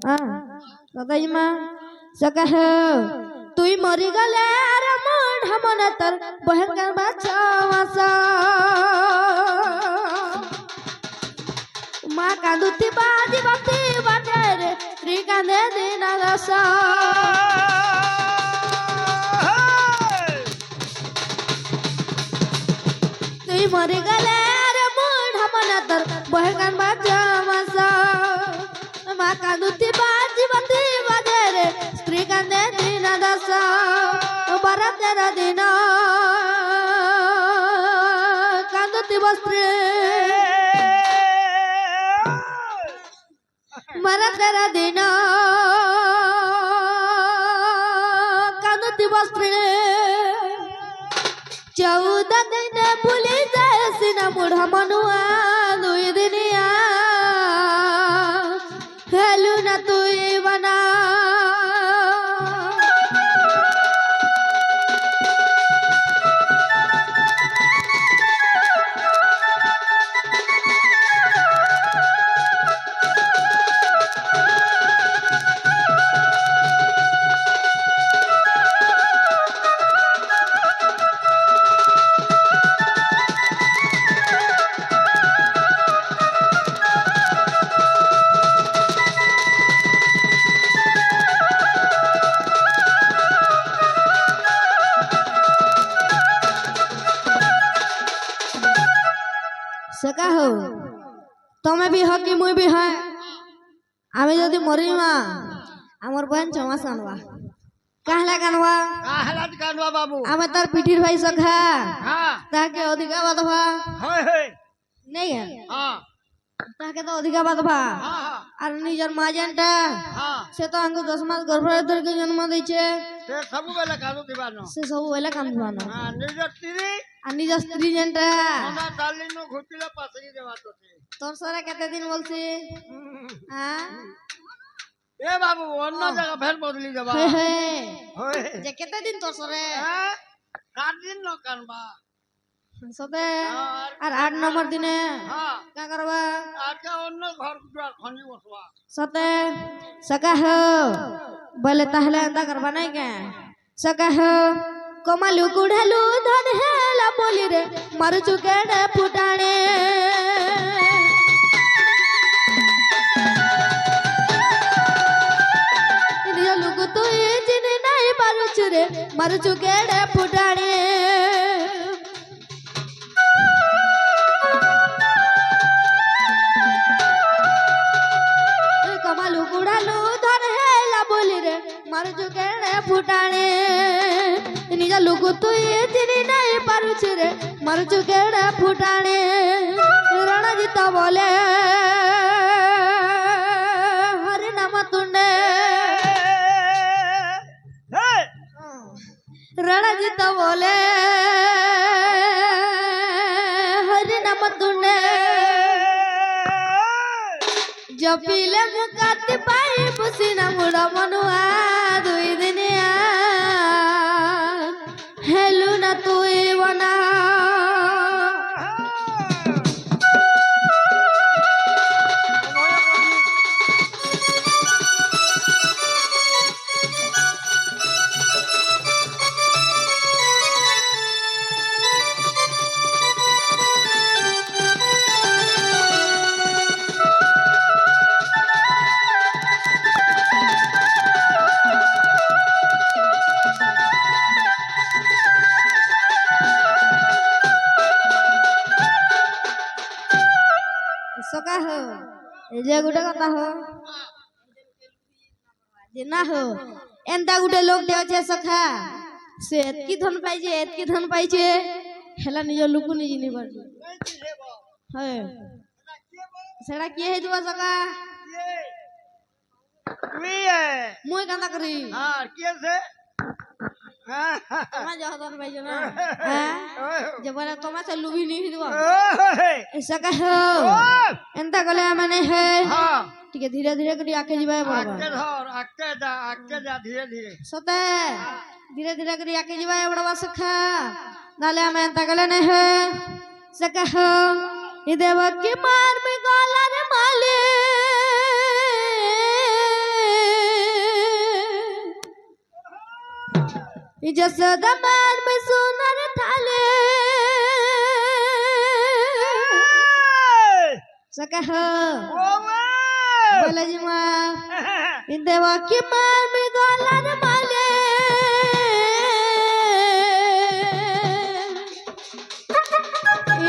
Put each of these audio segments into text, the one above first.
सदैमा सकह तुई मरी गले रे मुंढ मन तर बहकर बचावासा माँ कांदुती बाजी बाती बाटे रे श्री कांदे दीना दसा तुई मरी गले रे मुंढ मन तर बहकर बचावासा माँ कांदुती बाजी बाती बाटे रे श्री कांदे दीना दसा बारा तेरा दीना कांदुती बस्त्री मरा तेरा दिन कांदुती बस्त्री 14 दिन भूली जासी ना मुढ़ा मनुआ 2 दिनिया हेलू ना तुई बना सका हो तुम्हें भी हो कि मुई भी है आमे जदि मरी मा आमर बहन चमास आनवा काहला कानवा बाबू आमे तार पिठिर भाई सखा हां ताके अधिका बादभा होय होय नहीं है हां ताके तो अधिका बादभा हां और निजर माजेंटा हां से तो अंगु 10 मास गर्भधर के जन्म दै छे से सब बेला कानु दिबानो से सब बेला कानु दिबानो हां निजर तिरी आणि स्त्री जेंटा ना डालिनो घुटिला पासरी देवातो छे तोर सरे केते दिन बोलছি हां ए बाबू অন্য জায়গা ফের বদলি যাবা होय जे केते दिन तोर सरे 7 दिन न कानबा सते আর 8 नंबर दिने हां का करबा आके অন্য घर दुआर खनी बसवा सते सका हो बोले ताहले अंदा करबा नहीं के सका हो कमालू कुढ़लू धन हेला बोली रे मर चुके डे फुटाने लुक तू जिन नहीं पारुच रे मर चुके डे फुटाने कमालू कुढ़लू धन हेला बोली रे मर चुके डे फुटाने निजा लुगु तू जिनी नहीं पारुछ रे मर चुके डे फुटाने रणजीत बोले हरि नाम तुंडे रणजीत बोले हरि नाम तुंडे जपीले मुकाती पाई पुसीना मुड़ा मनुआ 2 दिनिया हेलू ना तुई बना सका हो जे गुटे कथा हो जे ना हो एंता गुटे लोग दे छे सखा से एतकी धन पाई छे हेला निज लुकु निज नि बार है सेडा के हे दिबा सका मुई कांदा करी हां के से तमा जहदन भाई जना हां जबरा तमा से लुबी नहीं दिबा ऐसा कहो एंता गले माने है हां ठीक है धीरे धीरे करी आके जीवा बड़ा आके जा धीरे धीरे सते धीरे धीरे करी आके जीवा बड़ा सखा नाले हम एंता गले नहीं है सकहो इदेव की मार में गाला रे माले जसोदा मान में सोनर थाले सका हो बोला जी माँ देवा की मान में गोलार माले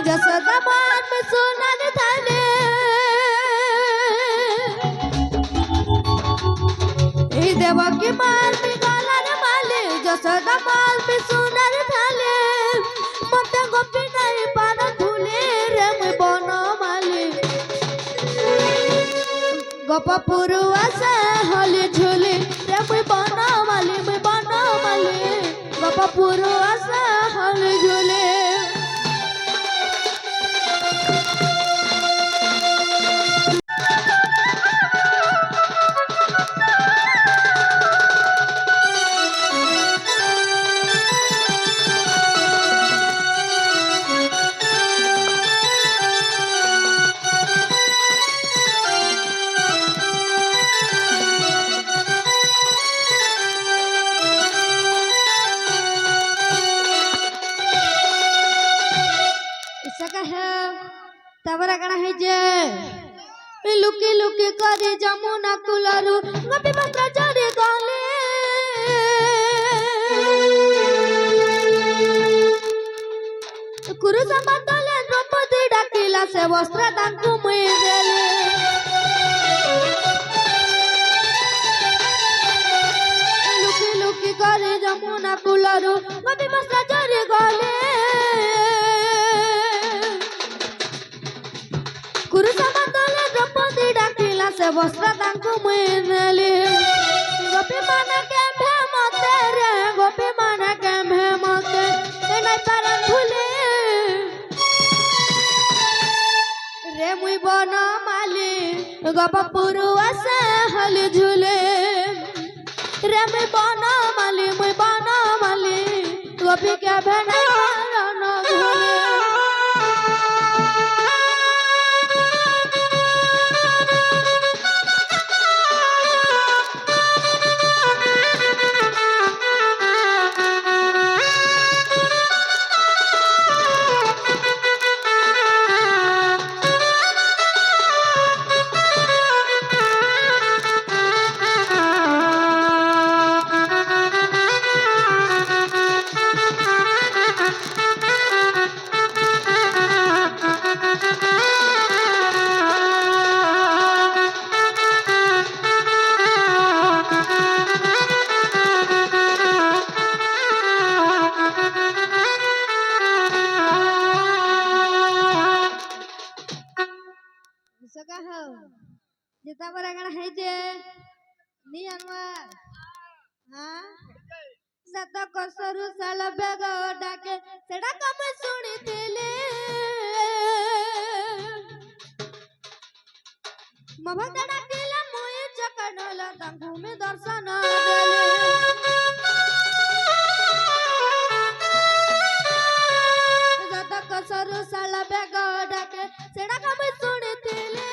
जसोदा मान में सोनर थाले देवा की मान में गोलार माले जसोदा मान में सोनर थाले मत गोपी नहीं पाना झूले रे मैं बनो माले गोपा पुरुआसा हले झूले रे मैं बनो माले गोपा पुरुआसा हले झूले तबरा कणा है जे लुकी लुकी करे जमुना कुलारू गोपी बंद्रा जरे गाले कुरु समातले द्रौपदी डाकिला से वस्त्र तांकु मुई देले लुकी लुकी करे जमुना कुलारू गोपी बंद्रा जरे गाले कुरु समातले द्रौपदी डाकिला से वस्त्र तांकु मुई नेली गोपी माने के भेमते रे गोपी माने के भेमते ए नै पारन भूले रे मुई बन माली गोप पुरुआसा हले झूले रे मुई बन माली गोपी के भेना पारन झूले सका हो जिता पर अगर है जे नी अनवर हां सदा कसरु साल बेग डाके सेडा कम सुनिथिले मभग डाकिला मोय चकनला तंगु में दर्शन देले सदा कसरु साल बेग डाके सेडा कम सुनिथिले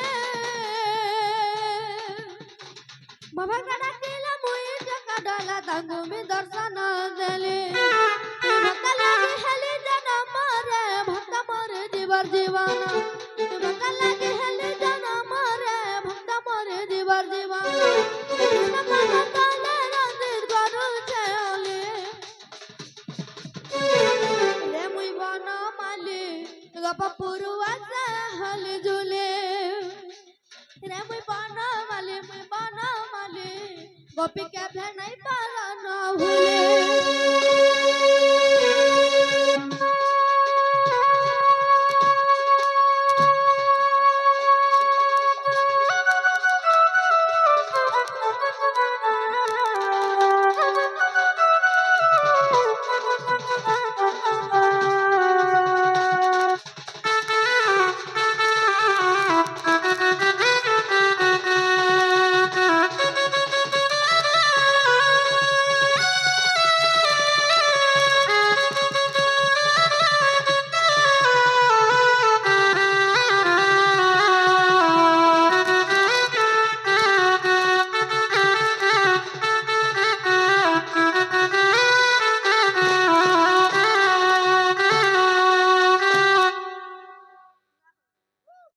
बाबा कड़ा केला मोय जका डाला तंगु में दर्शन देले भक्त लागे हेले जनम रे भक्त मोरे जीवर जीवन भक्त लागे हेले जनम रे भक्त मोरे जीवर जीवन कृष्ण मन काले रंजित गरु छले रे मुई बन माली गोप पुरुआसा हले झूले रे मुई बन माली गोपी के भेनाई पारा